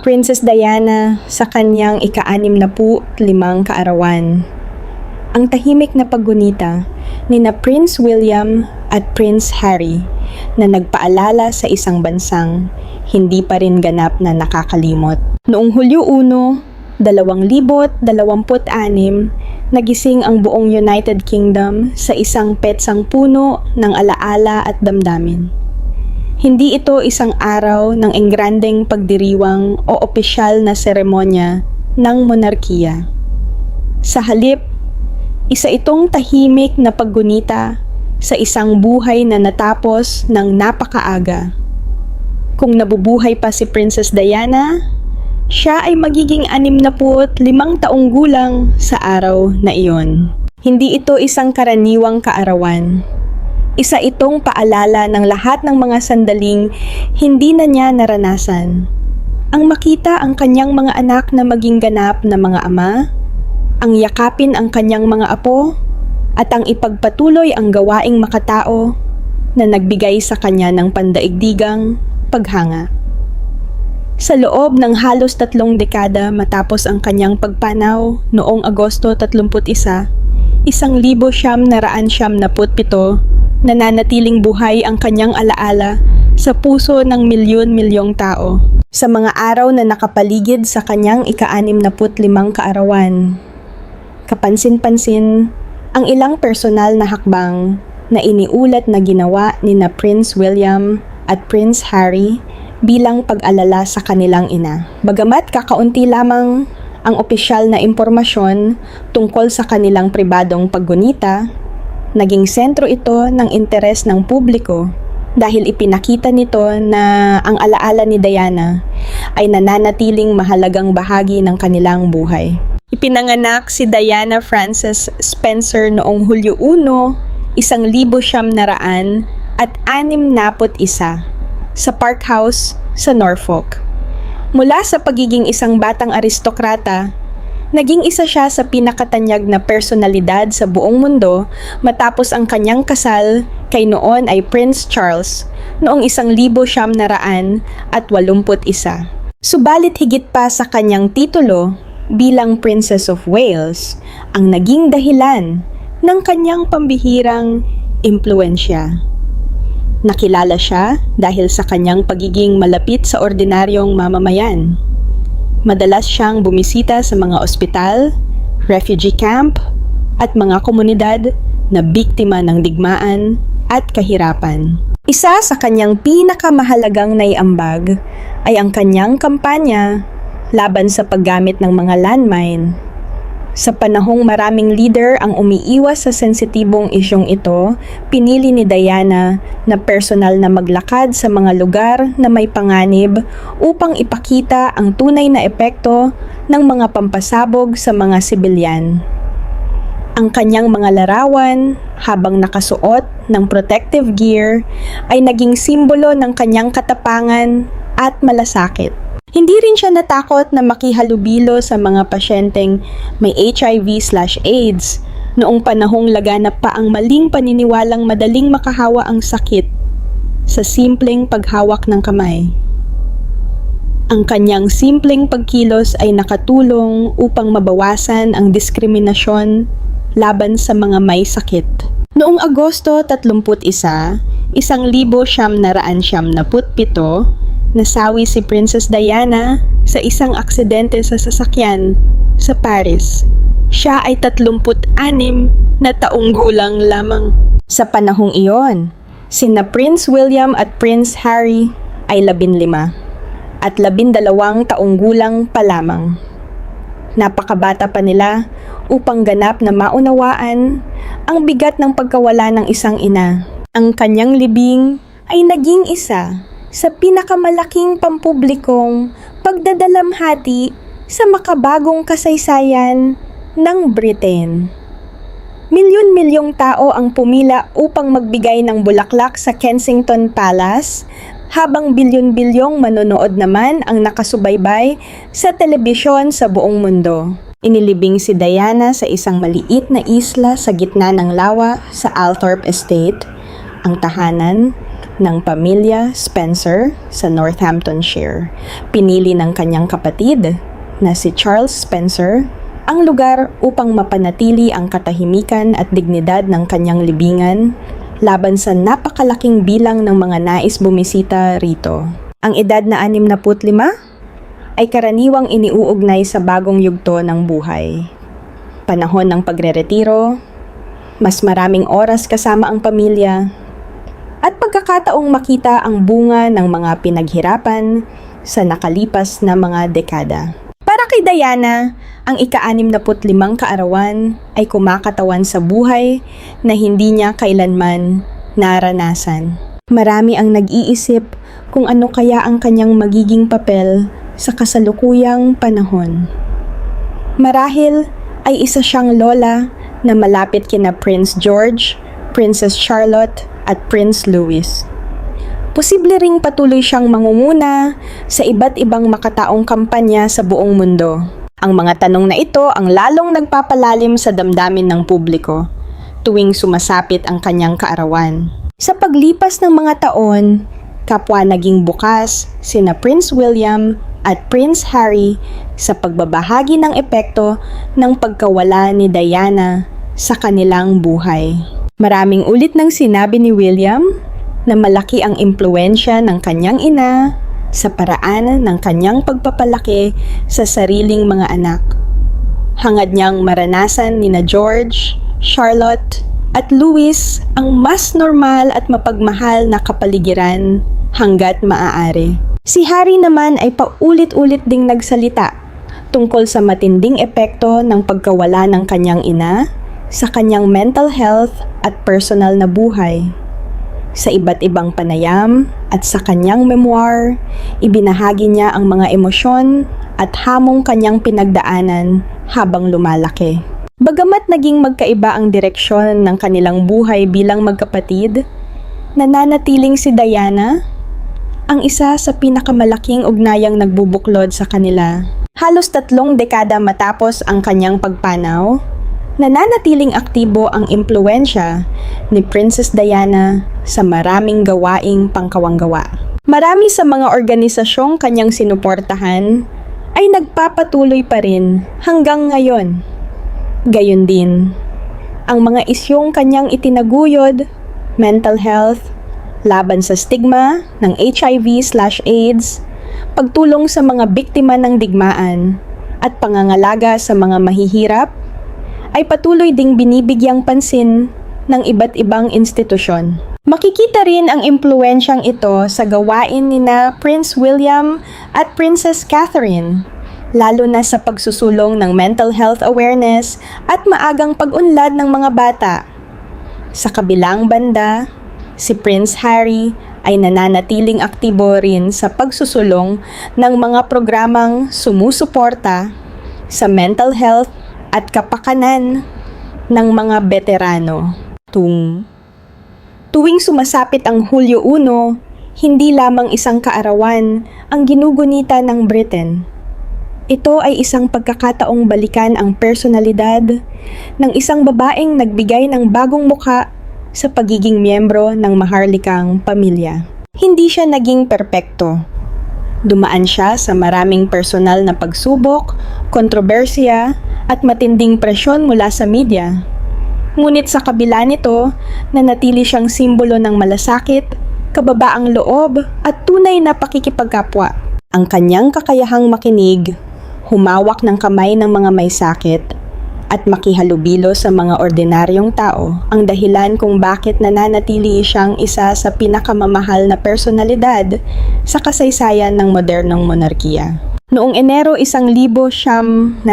Princess Diana sa kanyang ika-65 kaarawan. Ang tahimik na paggunita ni na Prince William at Prince Harry na nagpaalala sa isang bansang hindi pa rin ganap na nakakalimot. Noong Hulyo 1, 2026, nagising ang buong United Kingdom sa isang petsang puno ng alaala at damdamin. Hindi ito isang araw ng engrandeng pagdiriwang o opisyal na seremonya ng monarkiya. Sa halip, isa itong tahimik na paggunita sa isang buhay na natapos ng napakaaga. Kung nabubuhay pa si Princess Diana, siya ay magiging 65 taong gulang sa araw na iyon. Hindi ito isang karaniwang kaarawan. Isa itong paalala ng lahat ng mga sandaling hindi na niya naranasan. Ang makita ang kanyang mga anak na maging ganap na mga ama, ang yakapin ang kanyang mga apo, at ang ipagpatuloy ang gawaing makatao na nagbigay sa kanya ng pandaigdigang paghanga. Sa loob ng halos 3 dekada matapos ang kanyang pagpanaw noong Agosto 31, 1997, nananatiling buhay ang kanyang alaala sa puso ng milyon-milyong tao. Sa mga araw na nakapaligid sa kanyang ika-65 kaarawan, kapansin-pansin ang ilang personal na hakbang na iniulat na ginawa ni na Prince William at Prince Harry bilang pag-alala sa kanilang ina. Bagamat kakaunti lamang ang opisyal na impormasyon tungkol sa kanilang pribadong paggunita, naging sentro ito ng interes ng publiko dahil ipinakita nito na ang alaala ni Diana ay nananatiling mahalagang bahagi ng kanilang buhay. Ipinanganak si Diana Frances Spencer noong Hulyo 1, 1961 sa Park House sa Norfolk. Mula sa pagiging isang batang aristokrata, naging isa siya sa pinakatanyag na personalidad sa buong mundo matapos ang kanyang kasal kay noon ay Prince Charles noong 1981. Subalit higit pa sa kanyang titulo bilang Princess of Wales, ang naging dahilan ng kanyang pambihirang impluwensya. Nakilala siya dahil sa kanyang pagiging malapit sa ordinaryong mamamayan. Madalas siyang bumisita sa mga ospital, refugee camp, at mga komunidad na biktima ng digmaan at kahirapan. Isa sa kanyang pinakamahalagang naiambag ay ang kanyang kampanya laban sa paggamit ng mga landmine. Sa panahong maraming leader ang umiiwas sa sensitibong isyong ito, pinili ni Diana na personal na maglakad sa mga lugar na may panganib upang ipakita ang tunay na epekto ng mga pampasabog sa mga sibilyan. Ang kanyang mga larawan habang nakasuot ng protective gear ay naging simbolo ng kanyang katapangan at malasakit. Hindi rin siya natakot na makihalubilo sa mga pasyenteng may HIV/AIDS noong panahong laganap pa ang maling paniniwalang madaling makahawa ang sakit sa simpleng paghawak ng kamay. Ang kanyang simpleng pagkilos ay nakatulong upang mabawasan ang diskriminasyon laban sa mga may sakit. Noong Agosto 31, 1997, nasawi si Princess Diana sa isang aksidente sa sasakyan sa Paris. Siya ay 36 na taong gulang lamang. Sa panahong iyon, sina Prince William at Prince Harry ay 15 at 12 taong gulang pa lamang. Napakabata pa nila upang ganap na maunawaan ang bigat ng pagkawala ng isang ina. Ang kanyang libing ay naging isa sa pinakamalaking pampublikong pagdadalamhati sa makabagong kasaysayan ng Britain. Milyon-milyong tao ang pumila upang magbigay ng bulaklak sa Kensington Palace, habang bilyon-bilyong manonood naman ang nakasubaybay sa telebisyon sa buong mundo. Inilibing si Diana sa isang maliit na isla sa gitna ng lawa sa Althorp Estate, ang tahanan ng pamilya Spencer sa Northamptonshire. Pinili ng kanyang kapatid na si Charles Spencer ang lugar upang mapanatili ang katahimikan at dignidad ng kanyang libingan laban sa napakalaking bilang ng mga nais bumisita rito. Ang edad na 65 ay karaniwang iniuugnay sa bagong yugto ng buhay. Panahon ng pagreretiro, mas maraming oras kasama ang pamilya, at pagkakataong makita ang bunga ng mga pinaghirapan sa nakalipas na mga dekada. Para kay Diana, ang ika-65 kaarawan ay kumakatawan sa buhay na hindi niya kailanman naranasan. Marami ang nag-iisip kung ano kaya ang kanyang magiging papel sa kasalukuyang panahon. Marahil ay isa siyang lola na malapit kina Prince George, Princess Charlotte at Prince Louis. Posible ring patuloy siyang mangunguna sa iba't ibang makataong kampanya sa buong mundo. Ang mga tanong na ito ang lalong nagpapalalim sa damdamin ng publiko tuwing sumasapit ang kanyang kaarawan. Sa paglipas ng mga taon, kapwa naging bukas sina Prince William at Prince Harry sa pagbabahagi ng epekto ng pagkawala ni Diana sa kanilang buhay. Maraming ulit nang sinabi ni William na malaki ang impluwensya ng kanyang ina sa paraan ng kanyang pagpapalaki sa sariling mga anak. Hangad niyang maranasan nina George, Charlotte at Louis ang mas normal at mapagmahal na kapaligiran hanggat maaari. Si Harry naman ay paulit-ulit ding nagsalita tungkol sa matinding epekto ng pagkawala ng kanyang ina sa kanyang mental health at personal na buhay. Sa iba't ibang panayam at sa kanyang memoir, ibinahagi niya ang mga emosyon at hamong kanyang pinagdaanan habang lumalaki. Bagamat naging magkaiba ang direksyon ng kanilang buhay bilang magkapatid, nananatiling si Diana ang isa sa pinakamalaking ugnayang nagbubuklod sa kanila. Halos 3 dekada matapos ang kanyang pagpanaw, nananatiling aktibo ang impluwensya ni Princess Diana sa maraming gawaing pangkawanggawa. Marami sa mga organisasyong kanyang sinuportahan ay nagpapatuloy pa rin hanggang ngayon. Gayon din, ang mga isyong kanyang itinaguyod, mental health, laban sa stigma ng HIV/AIDS, pagtulong sa mga biktima ng digmaan, at pangangalaga sa mga mahihirap, ay patuloy ding binibigyang pansin ng iba't ibang institusyon. Makikita rin ang impluwensyang ito sa gawain nina Prince William at Princess Catherine, lalo na sa pagsusulong ng mental health awareness at maagang pag-unlad ng mga bata. Sa kabilang banda, si Prince Harry ay nananatiling aktibo rin sa pagsusulong ng mga programang sumusuporta sa mental health at kapakanan ng mga veterano. Tuwing sumasapit ang Hulyo 1, hindi lamang isang kaarawan ang ginugunita ng Britain. Ito ay isang pagkakataong balikan ang personalidad ng isang babaeng nagbigay ng bagong muka sa pagiging miyembro ng maharlikang pamilya. Hindi siya naging perpekto. Dumaan siya sa maraming personal na pagsubok, kontrobersiya, at matinding presyon mula sa media. Ngunit sa kabila nito, nanatili siyang simbolo ng malasakit, kababaang loob, at tunay na pakikipagkapwa. Ang kanyang kakayahang makinig, humawak ng kamay ng mga may sakit, at makihalubilo sa mga ordinaryong tao ang dahilan kung bakit nananatili siyang isa sa pinakamamahal na personalidad sa kasaysayan ng modernong monarkiya. Noong Enero 1997,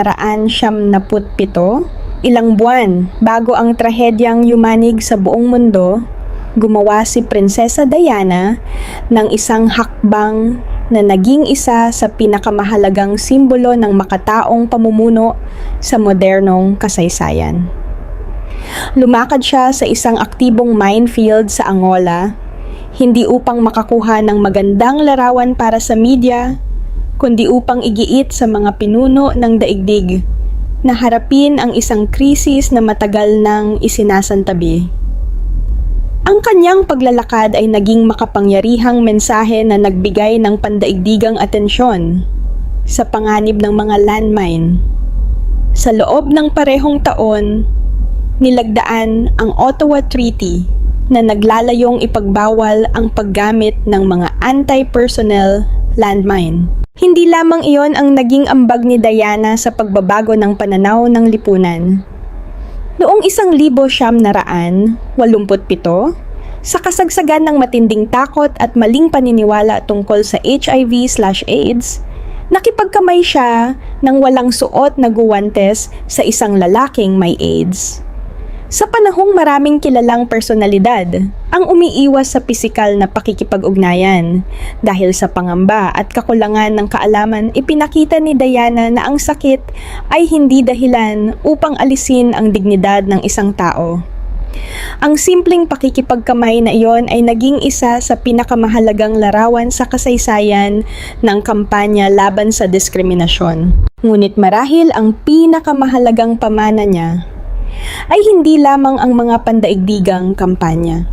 ilang buwan bago ang trahedyang yumanig sa buong mundo, gumawa si Prinsesa Diana ng isang hakbang na naging isa sa pinakamahalagang simbolo ng makataong pamumuno sa modernong kasaysayan. Lumakad siya sa isang aktibong minefield sa Angola, hindi upang makakuha ng magandang larawan para sa media, kundi upang igiit sa mga pinuno ng daigdig na harapin ang isang krisis na matagal nang isinasantabi. Ang kanyang paglalakad ay naging makapangyarihang mensahe na nagbigay ng pandaigdigang atensyon sa panganib ng mga landmine. Sa loob ng parehong taon, nilagdaan ang Ottawa Treaty na naglalayong ipagbawal ang paggamit ng mga anti-personnel landmine. Hindi lamang iyon ang naging ambag ni Diana sa pagbabago ng pananaw ng lipunan. Noong 1987, sa kasagsagan ng matinding takot at maling paniniwala tungkol sa HIV/AIDS, nakipagkamay siya ng walang suot na guwantes sa isang lalaking may AIDS. Sa panahong maraming kilalang personalidad ang umiiwas sa pisikal na pakikipag-ugnayan dahil sa pangamba at kakulangan ng kaalaman, ipinakita ni Diana na ang sakit ay hindi dahilan upang alisin ang dignidad ng isang tao. Ang simpleng pakikipagkamay na iyon ay naging isa sa pinakamahalagang larawan sa kasaysayan ng kampanya laban sa diskriminasyon. Ngunit marahil ang pinakamahalagang pamana niya ay hindi lamang ang mga pandaigdigang kampanya.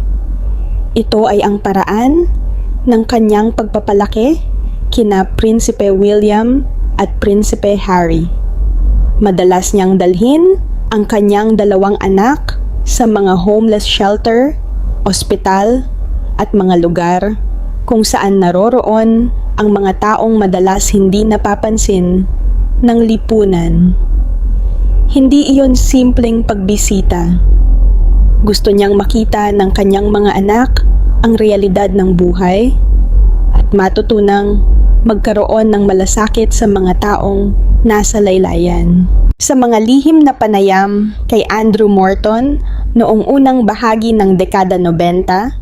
Ito ay ang paraan ng kanyang pagpapalaki kina Prinsipe William at Prinsipe Harry. Madalas niyang dalhin ang kanyang 2 anak sa mga homeless shelter, ospital, at mga lugar kung saan naroroon ang mga taong madalas hindi napapansin ng lipunan. Hindi iyon simpleng pagbisita. Gusto niyang makita ng kanyang mga anak ang realidad ng buhay at matutunang magkaroon ng malasakit sa mga taong nasa laylayan. Sa mga lihim na panayam kay Andrew Morton noong unang bahagi ng dekada 90,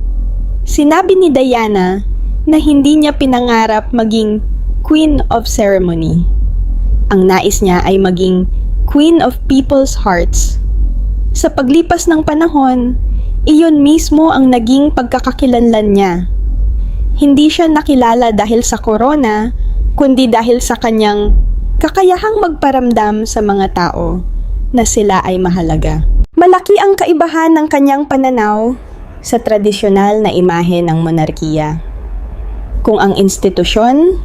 sinabi ni Diana na hindi niya pinangarap maging Queen of Ceremony. Ang nais niya ay maging Queen of People's Hearts. Sa paglipas ng panahon, iyon mismo ang naging pagkakakilanlan niya. Hindi siya nakilala dahil sa corona, kundi dahil sa kanyang kakayahang magparamdam sa mga tao na sila ay mahalaga. Malaki ang kaibahan ng kanyang pananaw sa tradisyonal na imahe ng monarkiya. Kung ang institusyon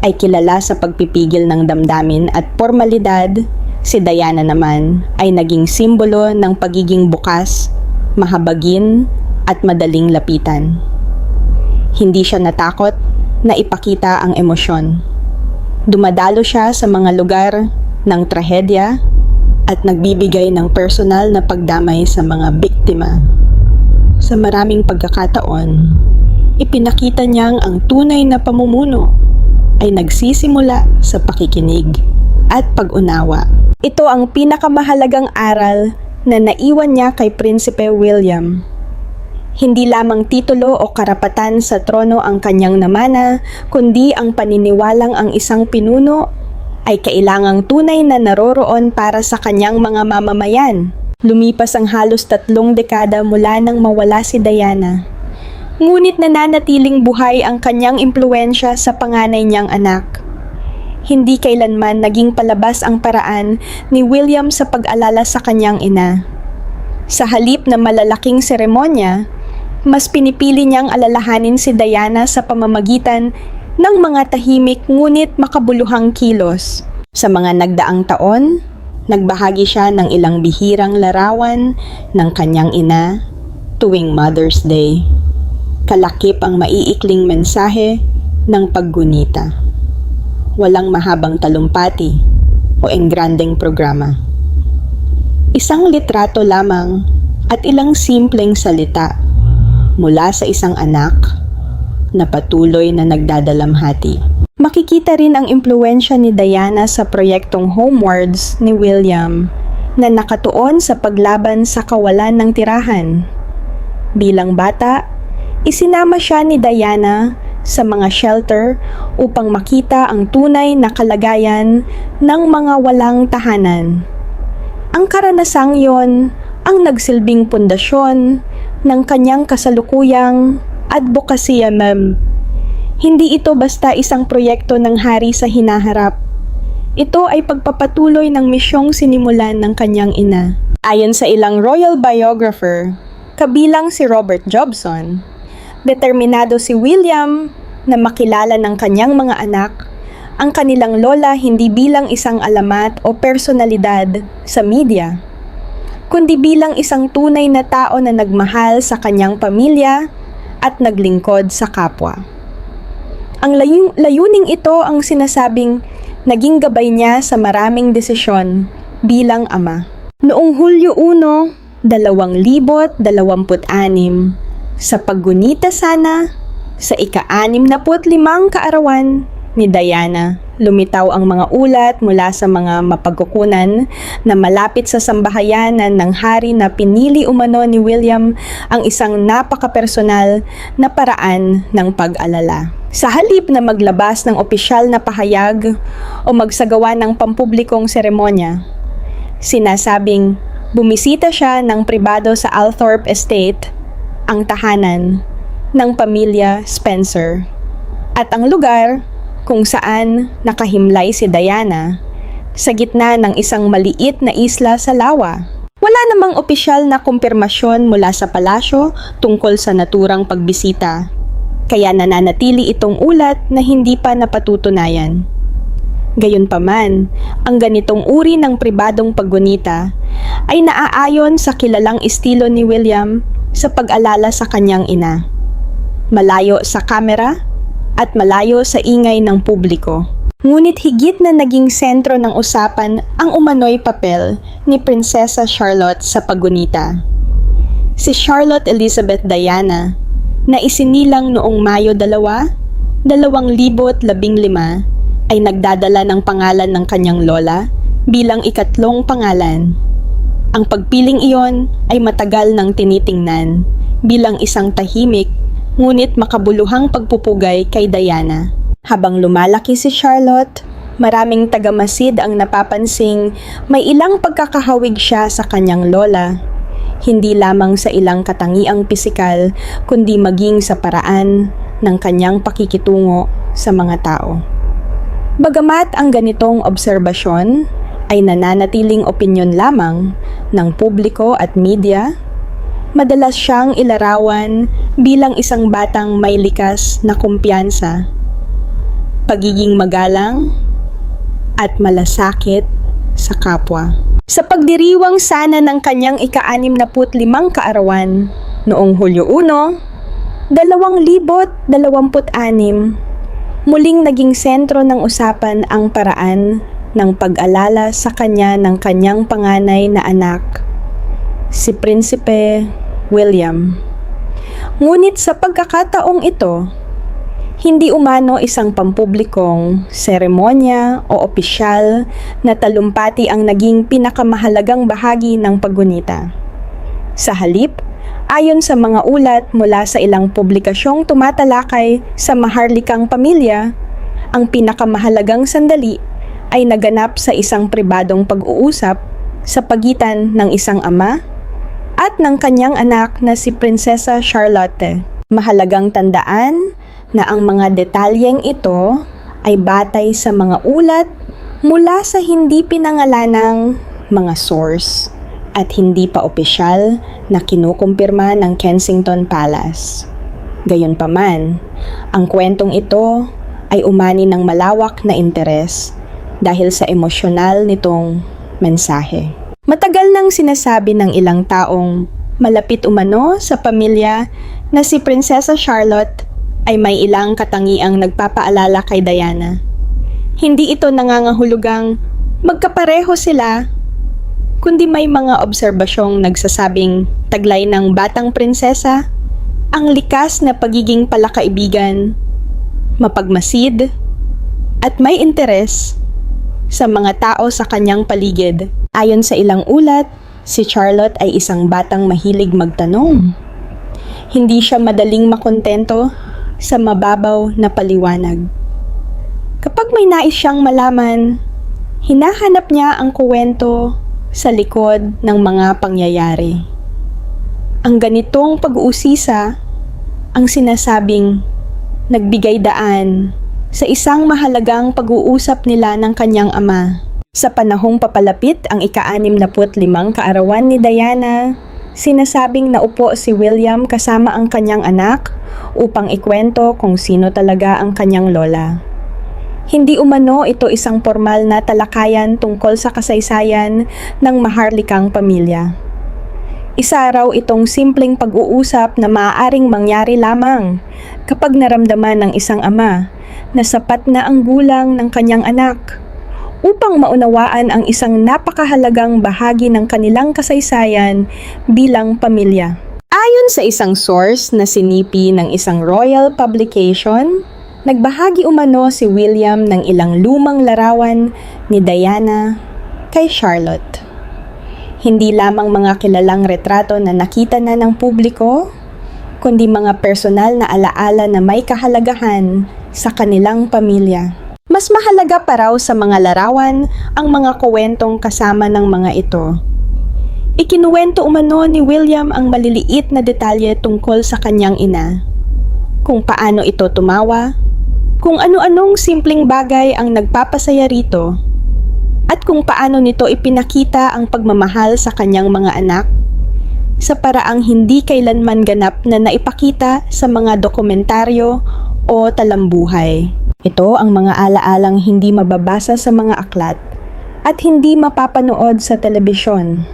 ay kilala sa pagpipigil ng damdamin at formalidad, si Diana naman ay naging simbolo ng pagiging bukas, mahabagin at madaling lapitan. Hindi siya natakot na ipakita ang emosyon. Dumadalo siya sa mga lugar ng trahedya at nagbibigay ng personal na pagdamay sa mga biktima. Sa maraming pagkakataon, ipinakita niyang ang tunay na pamumuno ay nagsisimula sa pakikinig at pag-unawa. Ito ang pinakamahalagang aral na naiwan niya kay Prinsipe William. Hindi lamang titulo o karapatan sa trono ang kanyang namana, kundi ang paniniwalang ang isang pinuno ay kailangang tunay na naroroon para sa kanyang mga mamamayan. Lumipas ang halos 3 dekada mula nang mawala si Diana. Ngunit nananatiling buhay ang kanyang impluwensya sa panganay niyang anak. Hindi kailanman naging palabas ang paraan ni William sa pag-alala sa kanyang ina. Sa halip na malalaking seremonya, mas pinipili niyang alalahanin si Diana sa pamamagitan ng mga tahimik ngunit makabuluhang kilos. Sa mga nagdaang taon, nagbahagi siya ng ilang bihirang larawan ng kanyang ina tuwing Mother's Day. Kalakip ang maiikling mensahe ng paggunita. Walang mahabang talumpati o engrandeng programa. Isang litrato lamang at ilang simpleng salita mula sa isang anak na patuloy na nagdadalamhati. Makikita rin ang impluwensya ni Diana sa proyektong Homewards ni William na nakatuon sa paglaban sa kawalan ng tirahan. Bilang bata, isinama siya ni Diana sa mga shelter upang makita ang tunay na kalagayan ng mga walang tahanan. Ang karanasang yon ang nagsilbing pundasyon ng kanyang kasalukuyang advokasya, ma'am. Hindi ito basta isang proyekto ng hari sa hinaharap. Ito ay pagpapatuloy ng misyong sinimulan ng kanyang ina. Ayon sa ilang royal biographer, kabilang si Robert Jobson. Determinado si William na makilala ng kanyang mga anak ang kanilang lola hindi bilang isang alamat o personalidad sa media, kundi bilang isang tunay na tao na nagmahal sa kanyang pamilya at naglingkod sa kapwa. Ang layuning ito ang sinasabing naging gabay niya sa maraming desisyon bilang ama. Noong Hulyo 1, 2026, sa paggunita sana sa ika-65 kaarawan ni Diana, lumitaw ang mga ulat mula sa mga mapagkukunan na malapit sa sambahayanan ng hari na pinili umano ni William ang isang napaka-personal na paraan ng pag-alala. Sa halip na maglabas ng opisyal na pahayag o magsagawa ng pampublikong seremonya, sinasabing bumisita siya ng pribado sa Althorpe Estate, ang tahanan ng pamilya Spencer, at ang lugar kung saan nakahimlay si Diana sa gitna ng isang maliit na isla sa lawa. Wala namang opisyal na kumpirmasyon mula sa palasyo tungkol sa naturang pagbisita, kaya nananatili itong ulat na hindi pa napatutunayan. Gayunpaman, ang ganitong uri ng pribadong paggunita ay naaayon sa kilalang estilo ni William sa pag-alala sa kanyang ina. Malayo sa kamera at malayo sa ingay ng publiko. Ngunit higit na naging sentro ng usapan ang umano'y papel ni Prinsesa Charlotte sa paggunita. Si Charlotte Elizabeth Diana, na isinilang noong Mayo 2, 2015, ay nagdadala ng pangalan ng kanyang lola bilang ikatlong pangalan. Ang pagpiling iyon ay matagal nang tinitingnan bilang isang tahimik ngunit makabuluhang pagpupugay kay Diana. Habang lumalaki si Charlotte, maraming tagamasid ang napapansing may ilang pagkakahawig siya sa kanyang lola, hindi lamang sa ilang katangiang pisikal kundi maging sa paraan ng kanyang pakikitungo sa mga tao. Bagamat ang ganitong obserbasyon ay nananatiling opinyon lamang ng publiko at media, madalas siyang ilarawan bilang isang batang may likas na kumpiyansa, pagiging magalang, at malasakit sa kapwa. Sa pagdiriwang sana ng kanyang ika-65 kaarawan noong Hulyo 1, 2026, muling naging sentro ng usapan ang paraan ng pag-alala sa kanya ng kanyang panganay na anak, si Prinsipe William. Ngunit sa pagkakataong ito, hindi umano isang pampublikong seremonya o opisyal na talumpati ang naging pinakamahalagang bahagi ng paggunita. Sa halip, ayon sa mga ulat mula sa ilang publikasyong tumatalakay sa maharlikang pamilya, ang pinakamahalagang sandali ay naganap sa isang pribadong pag-uusap sa pagitan ng isang ama at ng kanyang anak na si Prinsesa Charlotte. Mahalagang tandaan na ang mga detalyeng ito ay batay sa mga ulat mula sa hindi pinangalanang mga source at hindi pa opisyal na kinukumpirma ng Kensington Palace. Gayunpaman, ang kwentong ito ay umani ng malawak na interes dahil sa emosyonal nitong mensahe. Matagal nang sinasabi ng ilang taong malapit umano sa pamilya na si Prinsesa Charlotte ay may ilang katangiang nagpapaalala kay Diana. Hindi ito nangangahulugang magkapareho sila, kundi may mga obserbasyong nagsasabing taglay ng batang prinsesa ang likas na pagiging palakaibigan, mapagmasid, at may interes sa mga tao sa kanyang paligid. Ayon sa ilang ulat, si Charlotte ay isang batang mahilig magtanong. Hindi siya madaling makontento sa mababaw na paliwanag. Kapag may nais siyang malaman, hinahanap niya ang kuwento sa likod ng mga pangyayari. Ang ganitong pag-uusisa ang sinasabing nagbigay daan sa isang mahalagang pag-uusap nila ng kanyang ama. Sa panahong papalapit ang ika-65 kaarawan ni Diana, Sinasabing naupo si William kasama ang kanyang anak upang ikwento kung sino talaga ang kanyang lola. Hindi umano ito isang formal na talakayan tungkol sa kasaysayan ng maharlikang pamilya. Isa raw itong simpleng pag-uusap na maaaring mangyari lamang kapag naramdaman ng isang ama na sapat na ang gulang ng kanyang anak upang maunawaan ang isang napakahalagang bahagi ng kanilang kasaysayan bilang pamilya. Ayon sa isang source na sinipi ng isang royal publication, nagbahagi umano si William ng ilang lumang larawan ni Diana kay Charlotte. Hindi lamang mga kilalang retrato na nakita na ng publiko, kundi mga personal na alaala na may kahalagahan sa kanilang pamilya. Mas mahalaga pa raw sa mga larawan ang mga kwentong kasama ng mga ito. Ikinuwento umano ni William ang maliliit na detalye tungkol sa kanyang ina. Kung paano ito tumawa, kung ano-anong simpleng bagay ang nagpapasaya rito, at kung paano nito ipinakita ang pagmamahal sa kanyang mga anak sa paraang hindi kailanman ganap na naipakita sa mga dokumentaryo o talambuhay. Ito ang mga alaalang hindi mababasa sa mga aklat at hindi mapapanood sa telebisyon.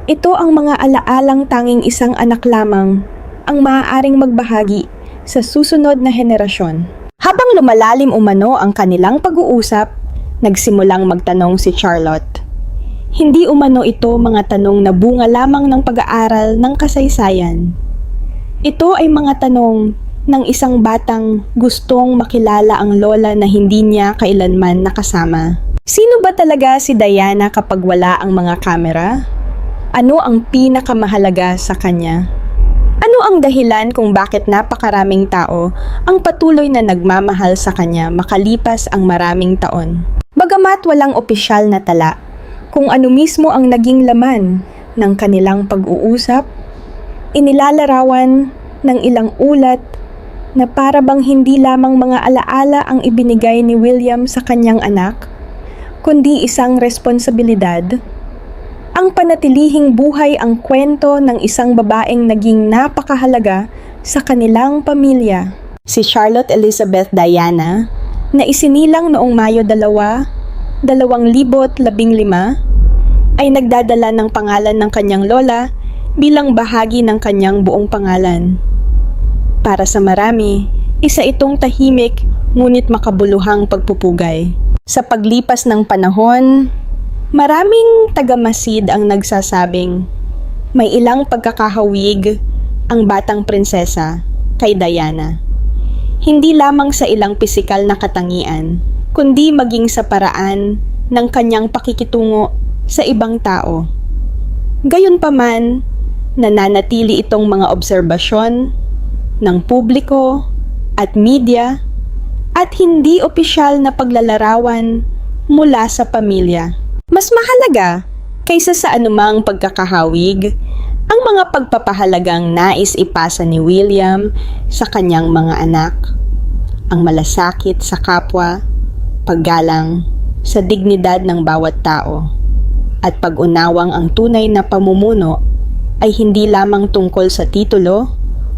Ito ang mga alaalang tanging isang anak lamang ang maaaring magbahagi sa susunod na henerasyon. Habang lumalalim umano ang kanilang pag-uusap, nagsimulang magtanong si Charlotte. Hindi umano ito mga tanong na bunga lamang ng pag-aaral ng kasaysayan. Ito ay mga tanong ng isang batang gustong makilala ang lola na hindi niya kailanman nakasama. Sino ba talaga si Diana kapag wala ang mga kamera? Ano ang pinakamahalaga sa kanya? Ano ang dahilan kung bakit napakaraming tao ang patuloy na nagmamahal sa kanya makalipas ang maraming taon? Bagamat walang opisyal na tala, kung ano mismo ang naging laman ng kanilang pag-uusap, inilalarawan ng ilang ulat na para bang hindi lamang mga alaala ang ibinigay ni William sa kanyang anak, kundi isang responsibilidad. Ang panatilihing buhay ang kwento ng isang babaeng naging napakahalaga sa kanilang pamilya. Si Charlotte Elizabeth Diana, na isinilang noong Mayo 2, 2015, ay nagdadala ng pangalan ng kanyang lola bilang bahagi ng kanyang buong pangalan. Para sa marami, isa itong tahimik ngunit makabuluhang pagpupugay. Sa paglipas ng panahon, maraming tagamasid ang nagsasabing may ilang pagkakahawig ang batang prinsesa kay Diana. Hindi lamang sa ilang pisikal na katangian, kundi maging sa paraan ng kanyang pakikitungo sa ibang tao. Gayunpaman, nananatili itong mga obserbasyon ng publiko at media at hindi opisyal na paglalarawan mula sa pamilya. Mas mahalaga kaysa sa anumang pagkakahawig ang mga pagpapahalagang nais ipasa ni William sa kanyang mga anak. Ang malasakit sa kapwa, paggalang sa dignidad ng bawat tao, at pag-unawang ang tunay na pamumuno ay hindi lamang tungkol sa titulo,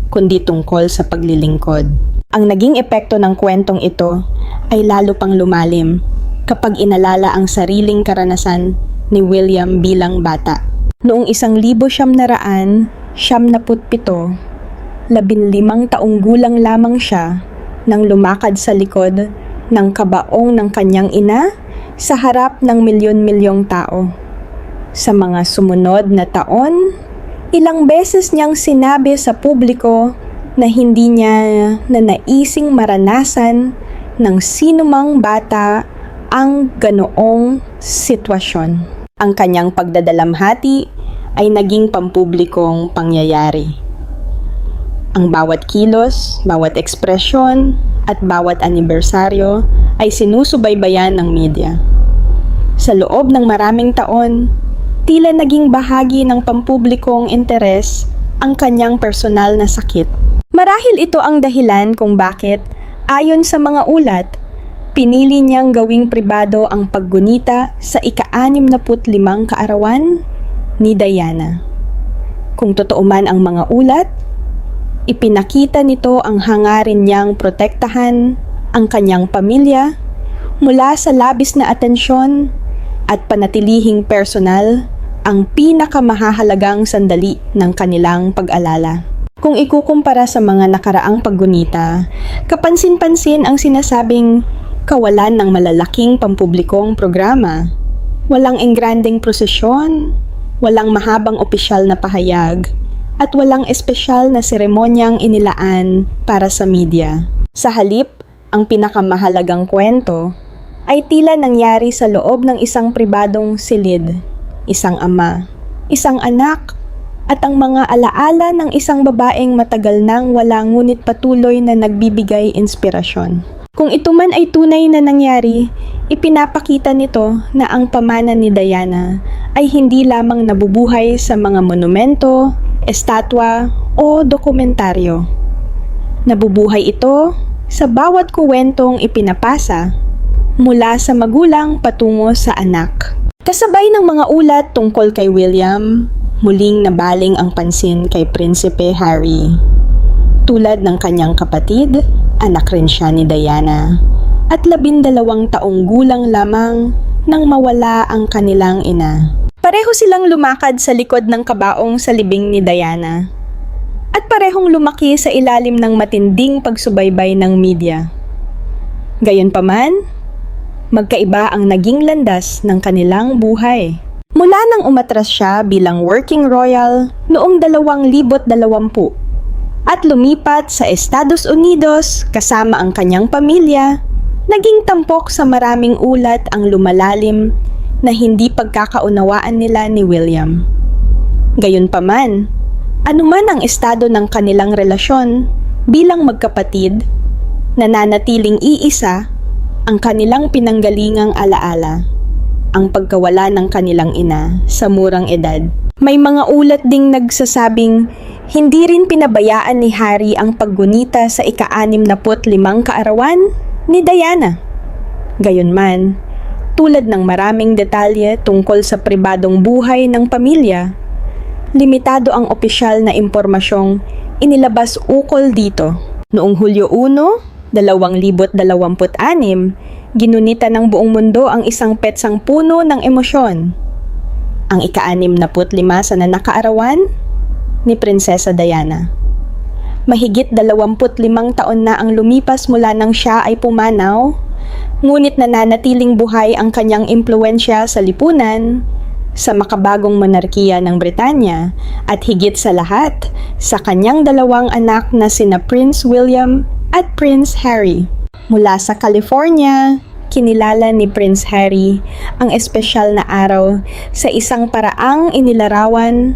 kundi tungkol sa paglilingkod. Ang naging epekto ng kwentong ito ay lalo pang lumalim kapag inalala ang sariling karanasan ni William bilang bata. Noong 1977, 15 taong gulang lamang siya nang lumakad sa likod ng kabaong ng kanyang ina sa harap ng milyon-milyong tao. Sa mga sumunod na taon, ilang beses niyang sinabi sa publiko na hindi niya nanaising maranasan ng sinumang bata ang ganoong sitwasyon. Ang kanyang pagdadalamhati ay naging pampublikong pangyayari. Ang bawat kilos, bawat ekspresyon, at bawat anibersaryo ay sinusubaybayan ng media. Sa loob ng maraming taon, tila naging bahagi ng pampublikong interes ang kanyang personal na sakit. Marahil ito ang dahilan kung bakit, ayon sa mga ulat, pinili niyang gawing pribado ang paggunita sa ika-65 kaarawan ni Diana. Kung totoo man ang mga ulat, ipinakita nito ang hangarin niyang protektahan ang kanyang pamilya mula sa labis na atensyon at panatilihing personal ang pinakamahahalagang sandali ng kanilang pag-alala. Kung ikukumpara sa mga nakaraang paggunita, kapansin-pansin ang sinasabing kawalan ng malalaking pampublikong programa. Walang engranding prosesyon, walang mahabang opisyal na pahayag, at walang espesyal na seremonyang inilaan para sa media. Sa halip, ang pinakamahalagang kwento ay tila nangyari sa loob ng isang pribadong silid, isang ama, isang anak, at ang mga alaala ng isang babaeng matagal nang wala ngunit patuloy na nagbibigay inspirasyon. Kung ito man ay tunay na nangyari, ipinapakita nito na ang pamana ni Diana ay hindi lamang nabubuhay sa mga monumento, estatwa o dokumentaryo. Nabubuhay ito sa bawat kuwentong ipinapasa mula sa magulang patungo sa anak. Kasabay ng mga ulat tungkol kay William, muling nabaling ang pansin kay Prinsipe Harry. Tulad ng kanyang kapatid, anak rin siya ni Diana, at 12 taong gulang lamang nang mawala ang kanilang ina. Pareho silang lumakad sa likod ng kabaong sa libing ni Diana, at parehong lumaki sa ilalim ng matinding pagsubaybay ng media. Gayunpaman, magkaiba ang naging landas ng kanilang buhay. Mula nang umatras siya bilang working royal noong 2020 at lumipat sa Estados Unidos kasama ang kanyang pamilya, naging tampok sa maraming ulat ang lumalalim na hindi pagkakaunawaan nila ni William. Gayunpaman, anuman ang estado ng kanilang relasyon bilang magkapatid, nananatiling iisa ang kanilang pinanggalingang alaala, ang pagkawala ng kanilang ina sa murang edad. May mga ulat ding nagsasabing hindi rin pinabayaan ni Harry ang paggunita sa ika-65 kaarawan ni Diana. Gayunman, tulad ng maraming detalye tungkol sa pribadong buhay ng pamilya, limitado ang opisyal na impormasyong inilabas ukol dito. Noong Hulyo 1, 2026, ginunita ng buong mundo ang isang petsang puno ng emosyon. Ang ika-65 sa nanakaarawan ni Prinsesa Diana. Mahigit 25 taon na ang lumipas mula nang siya ay pumanaw, ngunit nananatiling buhay ang kanyang impluwensya sa lipunan, sa makabagong monarkiya ng Britanya, at higit sa lahat, sa kanyang 2 anak na sina Prince William at Prince Harry. Mula sa California, kinilala ni Prince Harry ang espesyal na araw sa isang paraang inilarawan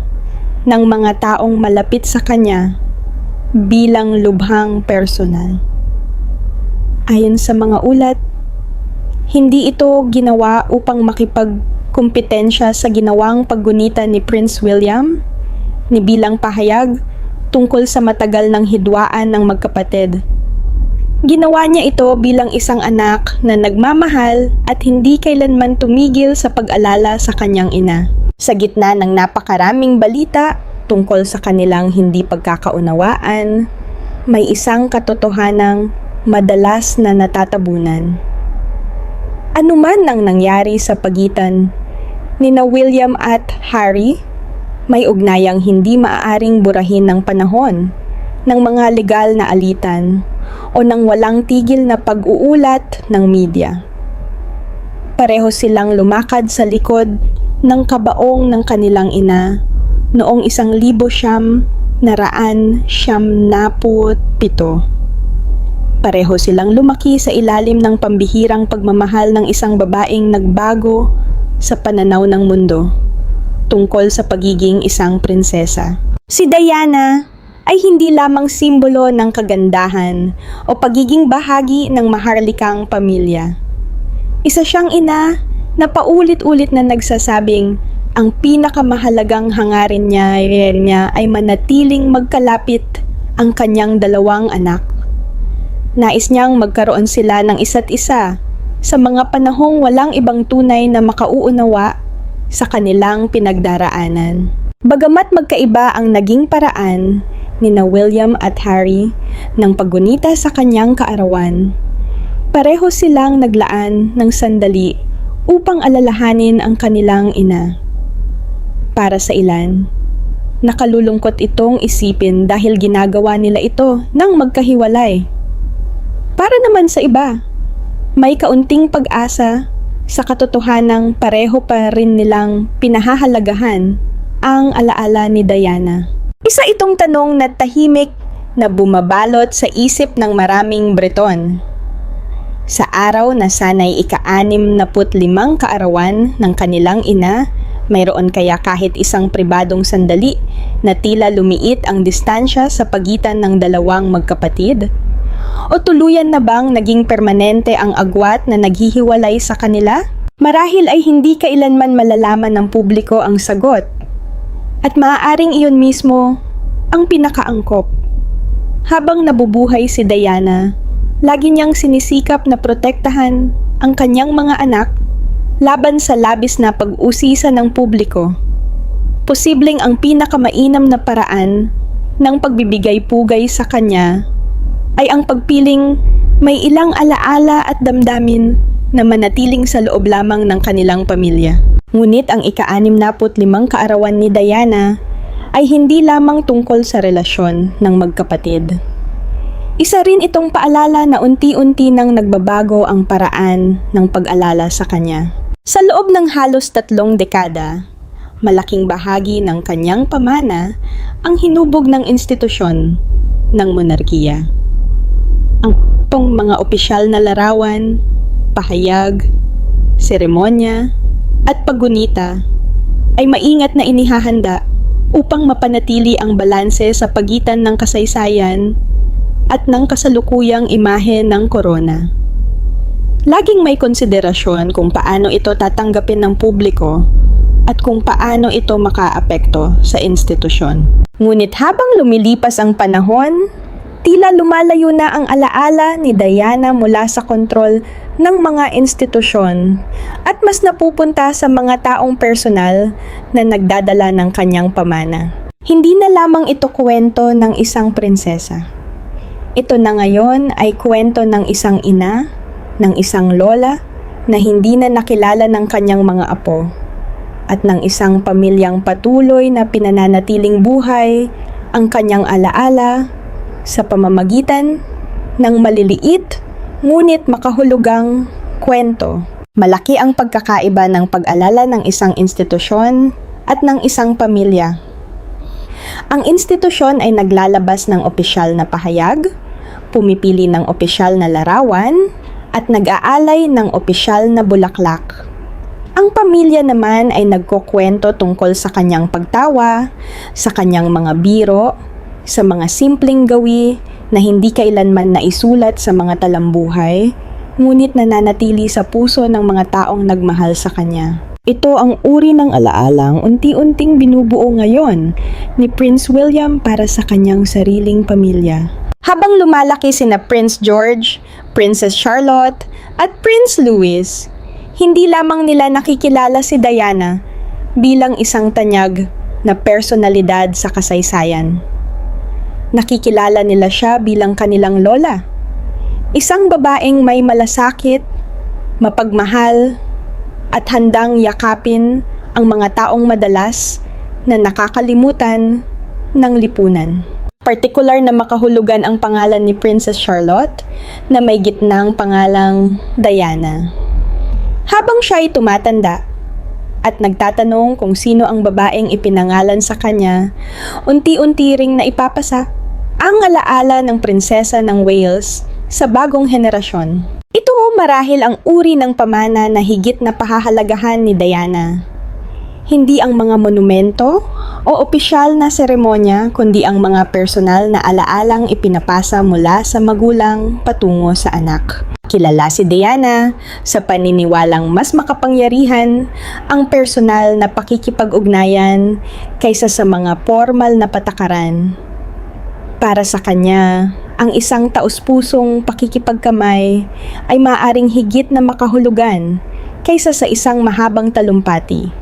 ng mga taong malapit sa kanya bilang lubhang personal. Ayon sa mga ulat, hindi ito ginawa upang makipagkumpetensya sa ginawang paggunita ni Prince William ni bilang pahayag tungkol sa matagal ng hidwaan ng magkapatid. Ginawa niya ito bilang isang anak na nagmamahal at hindi kailanman tumigil sa pag-alala sa kanyang ina. Sa gitna ng napakaraming balita tungkol sa kanilang hindi pagkakaunawaan, may isang katotohanang madalas na natatabunan. Ano man ang nangyari sa pagitan nina William at Harry, may ugnayang hindi maaaring burahin ng panahon, ng mga legal na alitan, o ng walang tigil na pag-uulat ng media. Pareho silang lumakad sa likod ng kabaong ng kanilang ina noong 1997. Pareho silang lumaki sa ilalim ng pambihirang pagmamahal ng isang babaeng nagbago sa pananaw ng mundo tungkol sa pagiging isang prinsesa. Si Diana ay hindi lamang simbolo ng kagandahan o pagiging bahagi ng maharlikang pamilya. Isa siyang ina na paulit-ulit na nagsasabing ang pinakamahalagang hangarin niya ay manatiling magkalapit ang kanyang 2 anak. Nais niyang magkaroon sila ng isa't isa sa mga panahong walang ibang tunay na makauunawa sa kanilang pinagdaraanan. Bagamat magkaiba ang naging paraan nina William at Harry ng paggunita sa kanyang kaarawan, pareho silang naglaan ng sandali upang alalahanin ang kanilang ina. Para sa ilan, nakalulungkot itong isipin dahil ginagawa nila ito nang magkahiwalay. Para naman sa iba, may kaunting pag-asa sa katotohanang pareho pa rin nilang pinahahalagahan ang alaala ni Diana. Isa itong tanong na tahimik na bumabalot sa isip ng maraming Breton. Sa araw na sana'y ika-65 kaarawan ng kanilang ina, mayroon kaya kahit isang pribadong sandali na tila lumiit ang distansya sa pagitan ng dalawang magkapatid? O tuluyan na bang naging permanente ang agwat na naghihiwalay sa kanila? Marahil ay hindi kailanman malalaman ng publiko ang sagot. At maaaring iyon mismo ang pinakaangkop. Habang nabubuhay si Diana, lagi niyang sinisikap na protektahan ang kanyang mga anak laban sa labis na pag-usisa ng publiko. Posibleng ang pinakamainam na paraan ng pagbibigay pugay sa kanya ay ang pagpiling may ilang alaala at damdamin na manatiling sa loob lamang ng kanilang pamilya. Ngunit ang ika-65 kaarawan ni Diana ay hindi lamang tungkol sa relasyon ng magkapatid. Isa rin itong paalala na unti-unti nang nagbabago ang paraan ng pag-alala sa kanya. Sa loob ng halos 3 dekada, malaking bahagi ng kanyang pamana ang hinubog ng institusyon ng monarkiya. Ang mga opisyal na larawan, pahayag, seremonya, at paggunita ay maingat na inihahanda upang mapanatili ang balanse sa pagitan ng kasaysayan at ng kasalukuyang imahe ng korona. Laging may konsiderasyon kung paano ito tatanggapin ng publiko at kung paano ito makaapekto sa institusyon. Ngunit habang lumilipas ang panahon, tila lumalayo na ang alaala ni Diana mula sa kontrol ng mga institusyon at mas napupunta sa mga taong personal na nagdadala ng kanyang pamana. Hindi na lamang ito kwento ng isang prinsesa. Ito na ngayon ay kwento ng isang ina, ng isang lola na hindi na nakilala ng kanyang mga apo, at ng isang pamilyang patuloy na pinananatiling buhay ang kanyang alaala sa pamamagitan ng maliliit ngunit makahulugang kwento. Malaki ang pagkakaiba ng pag-alala ng isang institusyon at ng isang pamilya. Ang institusyon ay naglalabas ng opisyal na pahayag, pumipili ng opisyal na larawan, at nag-aalay ng opisyal na bulaklak. Ang pamilya naman ay nagkukwento tungkol sa kanyang pagtawa, sa kanyang mga biro, sa mga simpleng gawi na hindi kailanman naisulat sa mga talambuhay, ngunit nananatili sa puso ng mga taong nagmahal sa kanya. Ito ang uri ng alaalang unti-unting binubuo ngayon ni Prince William para sa kanyang sariling pamilya. Habang lumalaki sina Prince George, Princess Charlotte, at Prince Louis, hindi lamang nila nakikilala si Diana bilang isang tanyag na personalidad sa kasaysayan. Nakikilala nila siya bilang kanilang lola. Isang babaeng may malasakit, mapagmahal, at handang yakapin ang mga taong madalas na nakakalimutan ng lipunan. Partikular na makahulugan ang pangalan ni Princess Charlotte na may gitnang pangalang Diana. Habang siya ay tumatanda at nagtatanong kung sino ang babaeng ipinangalan sa kanya, unti-unti ring naipapasa ang alaala ng prinsesa ng Wales sa bagong henerasyon. Ito marahil ang uri ng pamana na higit na pahahalagahan ni Diana. Hindi ang mga monumento o opisyal na seremonya, kundi ang mga personal na alaalang ipinapasa mula sa magulang patungo sa anak. Kilala si Diana sa paniniwalang mas makapangyarihan ang personal na pakikipag-ugnayan kaysa sa mga formal na patakaran. Para sa kanya, ang isang taus-pusong pakikipagkamay ay maaaring higit na makahulugan kaysa sa isang mahabang talumpati.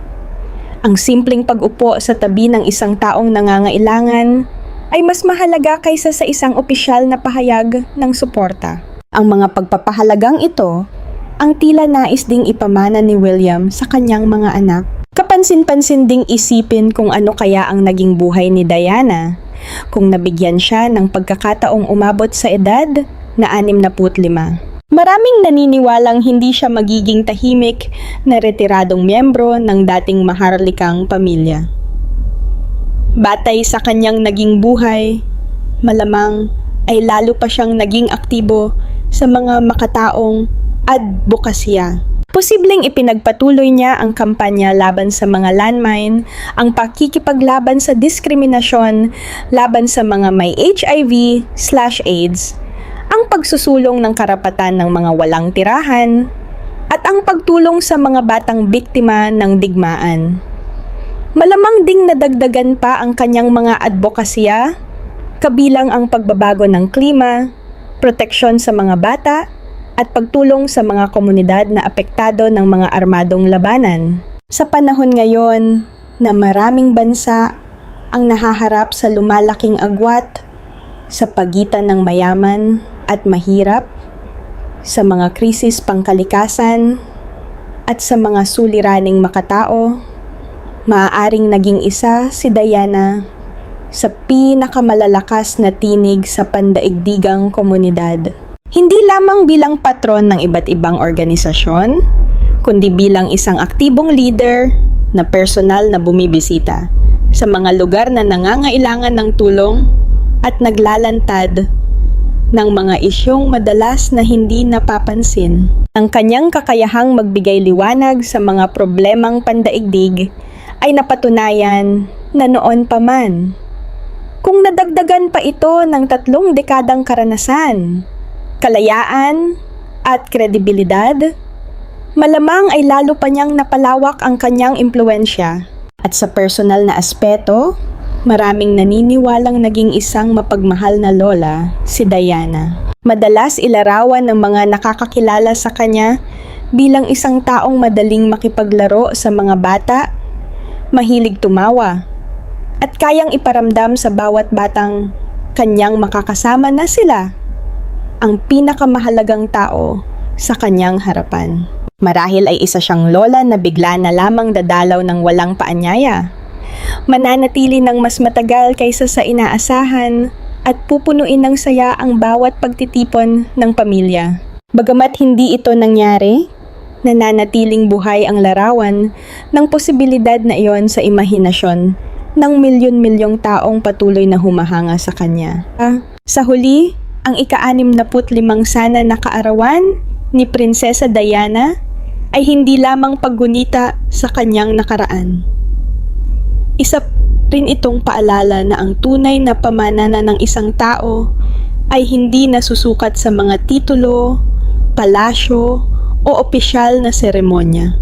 Ang simpleng pag-upo sa tabi ng isang taong nangangailangan ay mas mahalaga kaysa sa isang opisyal na pahayag ng suporta. Ang mga pagpapahalagang ito ang tila nais ding ipamana ni William sa kanyang mga anak. Kapansin-pansin ding isipin kung ano kaya ang naging buhay ni Diana kung nabigyan siya ng pagkakataong umabot sa edad na 65. Maraming naniniwalang hindi siya magiging tahimik na retiradong miyembro ng dating maharlikang pamilya. Batay sa kanyang naging buhay, malamang ay lalo pa siyang naging aktibo sa mga makataong advokasya. Posibleng ipinagpatuloy niya ang kampanya laban sa mga landmine, ang pakikipaglaban sa diskriminasyon laban sa mga may HIV/AIDS, ang pagsusulong ng karapatan ng mga walang tirahan, at ang pagtulong sa mga batang biktima ng digmaan. Malamang ding nadagdagan pa ang kanyang mga advokasya, kabilang ang pagbabago ng klima, proteksyon sa mga bata, at pagtulong sa mga komunidad na apektado ng mga armadong labanan. Sa panahon ngayon na maraming bansa ang nahaharap sa lumalaking agwat sa pagitan ng mayaman at mahirap, sa mga krisis pangkalikasan, at sa mga suliraning makatao, maaaring naging isa si Diana sa pinakamalalakas na tinig sa pandaigdigang komunidad. Hindi lamang bilang patron ng iba't ibang organisasyon, kundi bilang isang aktibong leader na personal na bumibisita sa mga lugar na nangangailangan ng tulong at naglalantad ng mga isyong madalas na hindi napapansin. Ang kanyang kakayahang magbigay liwanag sa mga problemang pandaigdig ay napatunayan na noon pa man. Kung nadagdagan pa ito ng 3 dekadang karanasan, kalayaan at kredibilidad, malamang ay lalo pa niyang napalawak ang kanyang impluwensya. At sa personal na aspeto, maraming naniniwalang naging isang mapagmahal na lola si Diana. Madalas ilarawan ng mga nakakakilala sa kanya bilang isang taong madaling makipaglaro sa mga bata, mahilig tumawa, at kayang iparamdam sa bawat batang kanyang makakasama na sila ang pinakamahalagang tao sa kanyang harapan. Marahil ay isa siyang lola na bigla na lamang dadalaw ng walang paanyaya. Mananatili ng mas matagal kaysa sa inaasahan at pupunuin ng saya ang bawat pagtitipon ng pamilya. Bagamat hindi ito nangyari, nananatiling buhay ang larawan ng posibilidad na iyon sa imahinasyon ng milyon-milyong taong patuloy na humahanga sa kanya. Sa huli, ang ika-65 sana na kaarawan ni Prinsesa Diana ay hindi lamang paggunita sa kanyang nakaraan. Isa rin itong paalala na ang tunay na pamana ng isang tao ay hindi nasusukat sa mga titulo, palasyo o opisyal na seremonya.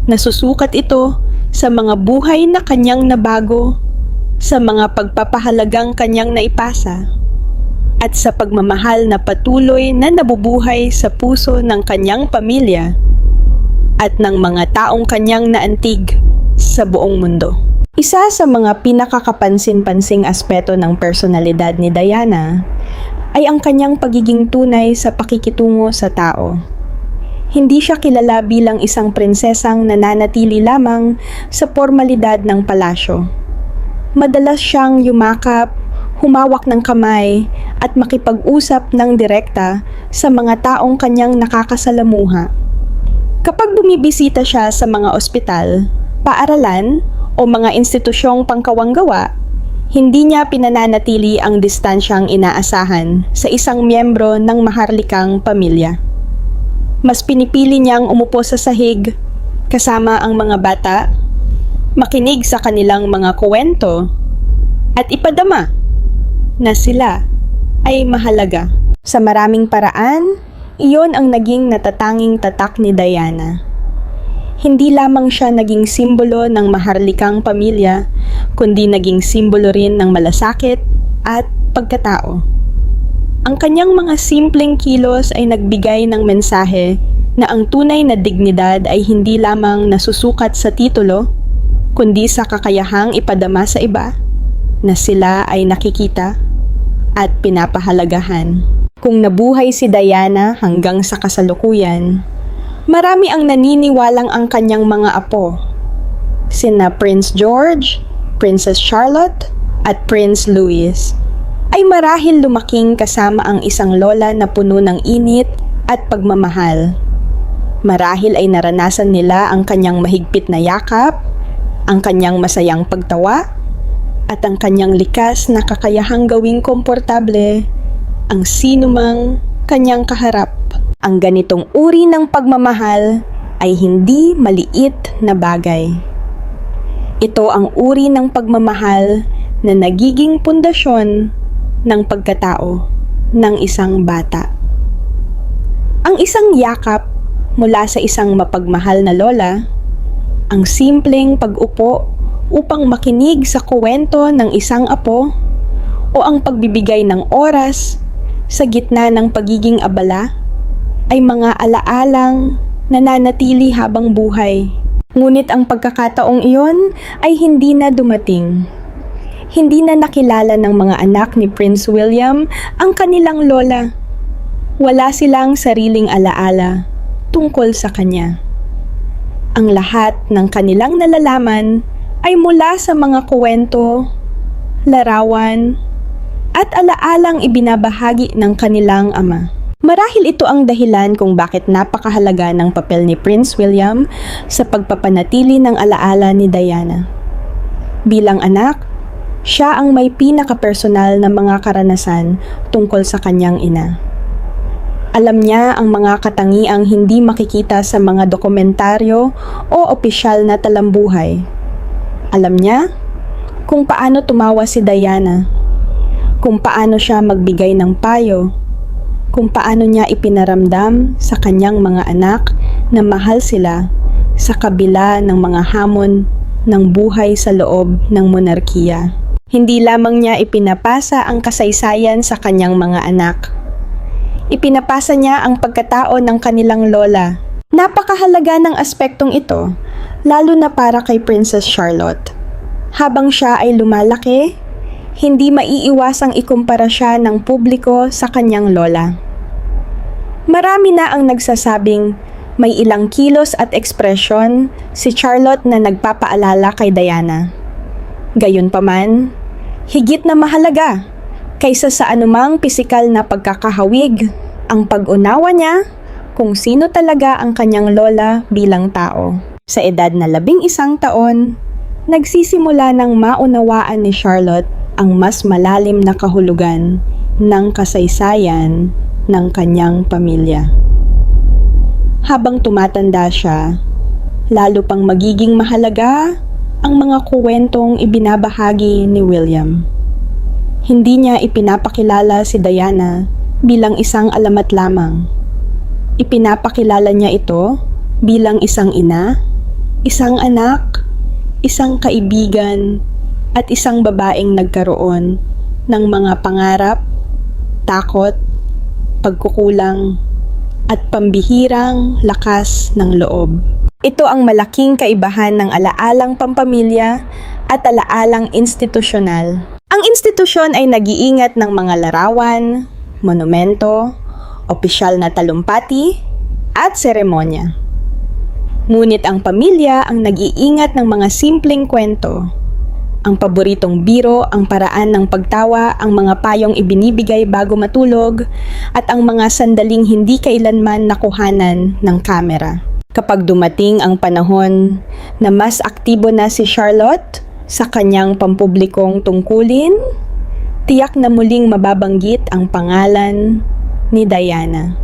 Nasusukat ito sa mga buhay na kanyang nabago, sa mga pagpapahalagang kanyang naipasa, at sa pagmamahal na patuloy na nabubuhay sa puso ng kanyang pamilya at ng mga taong kanyang naantig sa buong mundo. Isa sa mga pinakakapansin-pansing aspeto ng personalidad ni Diana ay ang kanyang pagiging tunay sa pakikitungo sa tao. Hindi siya kilala bilang isang prinsesang nananatili lamang sa formalidad ng palasyo. Madalas siyang yumakap, humawak ng kamay at makipag-usap ng direkta sa mga taong kanyang nakakasalamuha. Kapag bumibisita siya sa mga ospital, paaralan o mga institusyong pangkawanggawa, hindi niya pinananatili ang distansyang inaasahan sa isang miyembro ng maharlikang pamilya. Mas pinipili niyang umupo sa sahig kasama ang mga bata, makinig sa kanilang mga kwento, at ipadama na sila ay mahalaga. Sa maraming paraan, iyon ang naging natatanging tatak ni Diana. Hindi lamang siya naging simbolo ng maharlikang pamilya, kundi naging simbolo rin ng malasakit at pagkatao. Ang kanyang mga simpleng kilos ay nagbigay ng mensahe na ang tunay na dignidad ay hindi lamang nasusukat sa titulo, kundi sa kakayahang ipadama sa iba na sila ay nakikita at pinapahalagahan. Kung nabuhay si Diana hanggang sa kasalukuyan, marami ang naniniwalang ang kanyang mga apo, sina Prince George, Princess Charlotte, at Prince Louis, ay marahil lumaking kasama ang isang lola na puno ng init at pagmamahal. Marahil ay naranasan nila ang kanyang mahigpit na yakap, ang kanyang masayang pagtawa, at ang kanyang likas na kakayahang gawing komportable ang sinumang kanyang kaharap. Ang ganitong uri ng pagmamahal ay hindi maliit na bagay. Ito ang uri ng pagmamahal na nagiging pundasyon ng pagkatao ng isang bata. Ang isang yakap mula sa isang mapagmahal na lola, ang simpleng pag-upo upang makinig sa kwento ng isang apo, o ang pagbibigay ng oras sa gitna ng pagiging abala, ay mga alaalang nananatili habang buhay. Ngunit ang pagkakataong iyon ay hindi na dumating. Hindi na nakilala ng mga anak ni Prince William ang kanilang lola. Wala silang sariling alaala tungkol sa kanya. Ang lahat ng kanilang nalalaman ay mula sa mga kwento, larawan, at alaalang ibinabahagi ng kanilang ama. Marahil ito ang dahilan kung bakit napakahalaga ng papel ni Prince William sa pagpapanatili ng alaala ni Diana. Bilang anak, siya ang may pinaka-personal na mga karanasan tungkol sa kanyang ina. Alam niya ang mga katangiang hindi makikita sa mga dokumentaryo o opisyal na talambuhay. Alam niya kung paano tumawa si Diana, kung paano siya magbigay ng payo, kung paano niya ipinaramdam sa kanyang mga anak na mahal sila sa kabila ng mga hamon ng buhay sa loob ng monarkiya. Hindi lamang niya ipinapasa ang kasaysayan sa kanyang mga anak. Ipinapasa niya ang pagkatao ng kanilang lola. Napakahalaga ng aspektong ito, lalo na para kay Princess Charlotte. Habang siya ay lumalaki, hindi maiiwasang ikumpara siya ng publiko sa kanyang lola. Marami na ang nagsasabing may ilang kilos at ekspresyon si Charlotte na nagpapaalala kay Diana. Gayunpaman, higit na mahalaga kaysa sa anumang pisikal na pagkakahawig ang pag-unawa niya kung sino talaga ang kanyang lola bilang tao. Sa edad na 11 taon, nagsisimula ng maunawaan ni Charlotte ang mas malalim na kahulugan ng kasaysayan ng kanyang pamilya. Habang tumatanda siya, lalo pang magiging mahalaga ang mga kwentong ibinabahagi ni William. Hindi niya ipinapakilala si Diana bilang isang alamat lamang. Ipinapakilala niya ito bilang isang ina, isang anak, isang kaibigan, at isang babaeng nagkaroon ng mga pangarap, takot, pagkukulang, at pambihirang lakas ng loob. Ito ang malaking kaibahan ng alaalang pampamilya at alaalang institusyonal. Ang institusyon ay nag-iingat ng mga larawan, monumento, opisyal na talumpati, at seremonya. Ngunit ang pamilya ang nag-iingat ng mga simpleng kwento. Ang paboritong biro, ang paraan ng pagtawa, ang mga payong ibinibigay bago matulog, at ang mga sandaling hindi kailanman nakuhanan ng kamera. Kapag dumating ang panahon na mas aktibo na si Charlotte sa kanyang pampublikong tungkulin, tiyak na muling mababanggit ang pangalan ni Diana.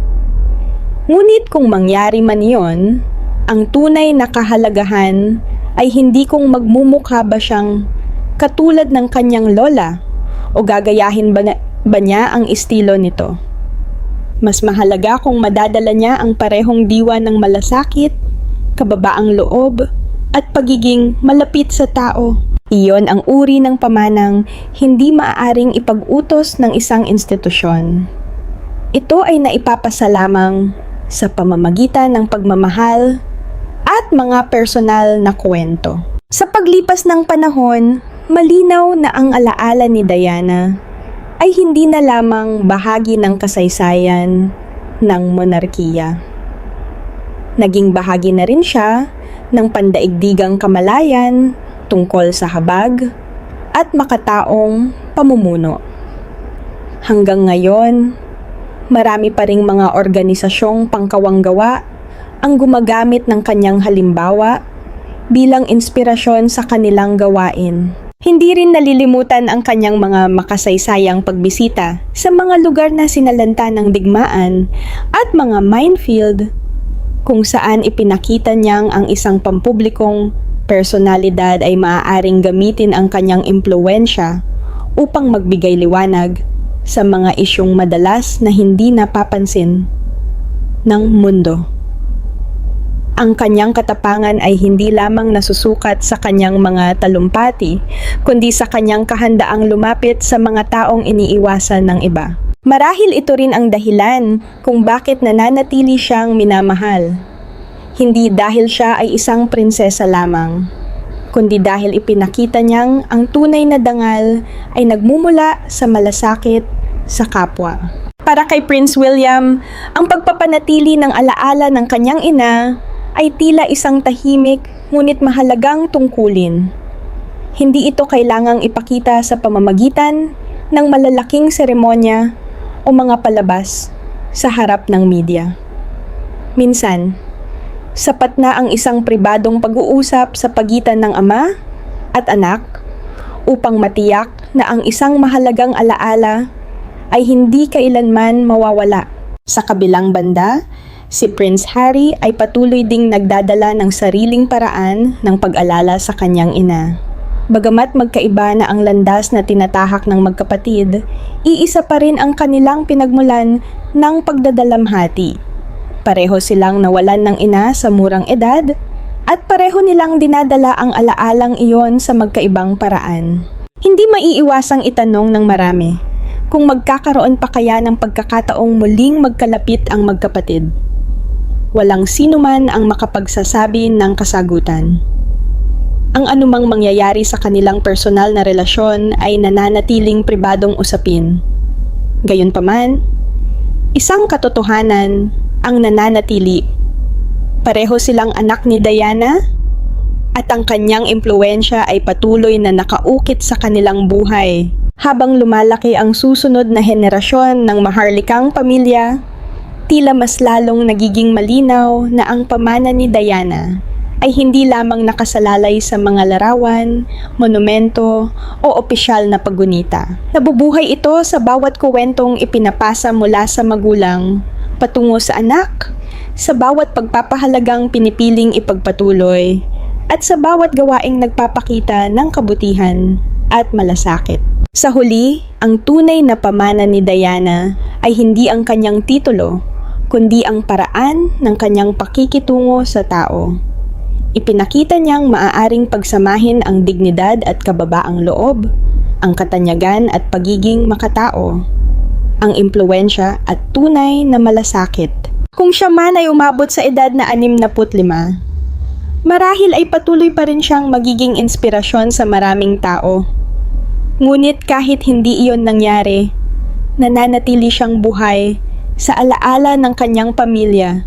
Ngunit kung mangyari man iyon, ang tunay na kahalagahan ay hindi kung magmumukha ba siyang katulad ng kanyang lola o gagayahin ba niya ang estilo nito. Mas mahalaga kung madadala niya ang parehong diwa ng malasakit, kababaang loob, at pagiging malapit sa tao. Iyon ang uri ng pamanang hindi maaaring ipag-utos ng isang institusyon. Ito ay naipapasa lamang sa pamamagitan ng pagmamahal at mga personal na kwento. Sa paglipas ng panahon, malinaw na ang alaala ni Diana ay hindi na lamang bahagi ng kasaysayan ng monarkiya. Naging bahagi na rin siya ng pandaigdigang kamalayan tungkol sa habag at makataong pamumuno. Hanggang ngayon, marami pa ring mga organisasyong pangkawanggawa ang gumagamit ng kanyang halimbawa bilang inspirasyon sa kanilang gawain. Hindi rin nalilimutan ang kanyang mga makasaysayang pagbisita sa mga lugar na sinalanta ng digmaan at mga minefield kung saan ipinakita niyang ang isang pampublikong personalidad ay maaaring gamitin ang kanyang impluwensya upang magbigay liwanag sa mga isyung madalas na hindi napapansin ng mundo. Ang kanyang katapangan ay hindi lamang nasusukat sa kanyang mga talumpati, kundi sa kanyang kahandaang lumapit sa mga taong iniiwasan ng iba. Marahil ito rin ang dahilan kung bakit nananatili siyang minamahal. Hindi dahil siya ay isang prinsesa lamang, kundi dahil ipinakita niyang ang tunay na dangal ay nagmumula sa malasakit sa kapwa. Para kay Prince William, ang pagpapanatili ng alaala ng kanyang ina ay tila isang tahimik ngunit mahalagang tungkulin. Hindi ito kailangang ipakita sa pamamagitan ng malalaking seremonya o mga palabas sa harap ng media. Minsan, sapat na ang isang pribadong pag-uusap sa pagitan ng ama at anak upang matiyak na ang isang mahalagang alaala ay hindi kailanman mawawala. Sa kabilang banda, si Prince Harry ay patuloy ding nagdadala ng sariling paraan ng pag-alala sa kanyang ina. Bagamat magkaiba na ang landas na tinatahak ng magkapatid, iisa pa rin ang kanilang pinagmulan ng pagdadalamhati. Pareho silang nawalan ng ina sa murang edad at pareho nilang dinadala ang alaalang iyon sa magkaibang paraan. Hindi maiiwasang itanong ng marami kung magkakaroon pa kaya ng pagkakataong muling magkalapit ang magkapatid. Walang sino man ang makapagsasabi ng kasagutan. Ang anumang mangyayari sa kanilang personal na relasyon ay nananatiling pribadong usapin. Gayunpaman, isang katotohanan ang nananatili. Pareho silang anak ni Diana at ang kanyang impluwensya ay patuloy na nakaukit sa kanilang buhay. Habang lumalaki ang susunod na henerasyon ng maharlikang pamilya, tila mas lalong nagiging malinaw na ang pamana ni Diana ay hindi lamang nakasalalay sa mga larawan, monumento o opisyal na paggunita. Nabubuhay ito sa bawat kuwentong ipinapasa mula sa magulang patungo sa anak, sa bawat pagpapahalagang pinipiling ipagpatuloy, at sa bawat gawaing nagpapakita ng kabutihan at malasakit. Sa huli, ang tunay na pamana ni Diana ay hindi ang kanyang titulo, kundi ang paraan ng kanyang pakikitungo sa tao. Ipinakita niyang maaaring pagsamahin ang dignidad at kababaang loob, ang katanyagan at pagiging makatao, ang impluwensya at tunay na malasakit. Kung siya man ay umabot sa edad na 65, marahil ay patuloy pa rin siyang magiging inspirasyon sa maraming tao. Ngunit kahit hindi iyon nangyari, nananatili siyang buhay sa alaala ng kanyang pamilya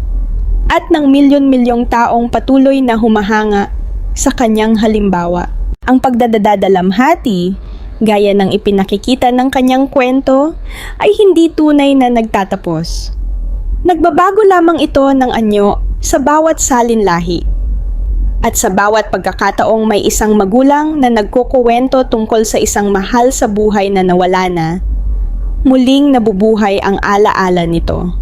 at ng milyon-milyong taong patuloy na humahanga sa kanyang halimbawa. Ang pagdadadalamhati, gaya ng ipinakikita ng kanyang kwento, ay hindi tunay na nagtatapos. Nagbabago lamang ito ng anyo sa bawat salinlahi. At sa bawat pagkakataong may isang magulang na nagkukuwento tungkol sa isang mahal sa buhay na nawala na, muling nabubuhay ang alaala nito.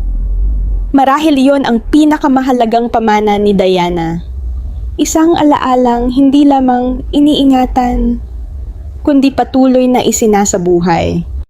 Marahil iyon ang pinakamahalagang pamana ni Diana. Isang alaalang hindi lamang iniingatan, kundi patuloy na isinasabuhay.